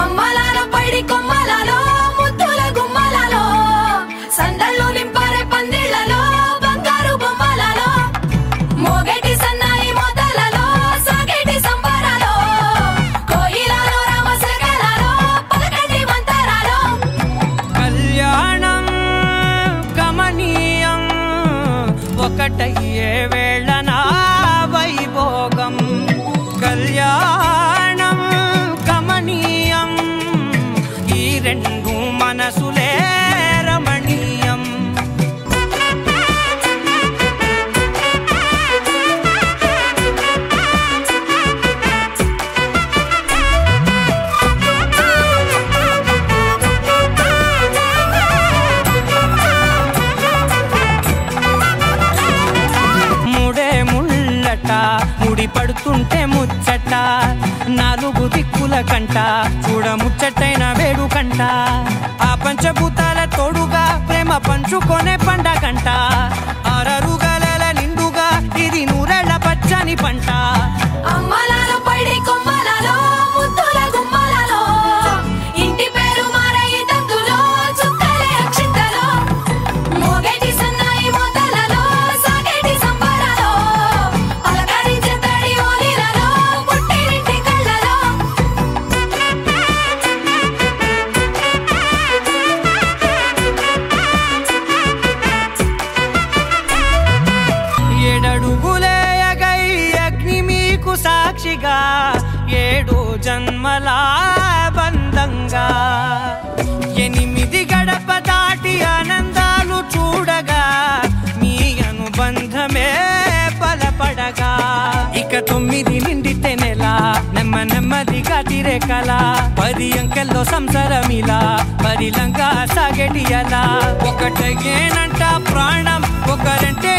అమ్మలాల పైడి కొమ్మలలో ముద్దుల గుమ్మలలో సందళ్ళు నింపారే పందిళ్లలో బంగారు బొమ్మలలో మోగేటి సన్నాయి మొదలలో సాగేటి సంబరాలో కోయిలలో రామశకలలో పలకండి మంతరాలో కళ్యాణం గమనీయం ఒకటయ్యే వేళ నా వైభోగం కళ్యాణం గమనీయం ఈ రెండు మనసులే రమణీయం ముడే ముళ్ళట ముడి పడుతుంటే ముచ్చట నాలుగు దిక్కుల కంట చూడ ముచ్చటైన వేడుకంట ఆ పంచభూతాల తోడుగా ప్రేమ పంచుకొనే పండగంట ఆరరుగల నిండుగా ఇది నూరెళ్ళ పచ్చని పంట అమ్మలాల పైడి కొమ్మలలో ముద్దుల గుమ్మలలో ఇంటి పేరు మారయి తందులో చుక్కలే అక్షింతలో మోగేటి సన్నాయి మొదలలో సాగేటి సంబరాలో పలకరించే తడి ఓలిలలో పుట్టినింటి కళ్ళలో ఏడడుగులే ఎగై అగ్ని మీకు సాక్షిగా ఏడు జన్మల బంధంగా ఎనిమిది గడప దాటి ఆనందాలు చూడగా మీ అనుబంధమే బలపడగా ఇక 9 నిండితే నెల నెమ్మదిగా తిరే కల 10 అంకెల్లో సంసారమిలా పరిలంగా సాగేటి అలా ఒకటేనంట ప్రాణం ఒకరంటే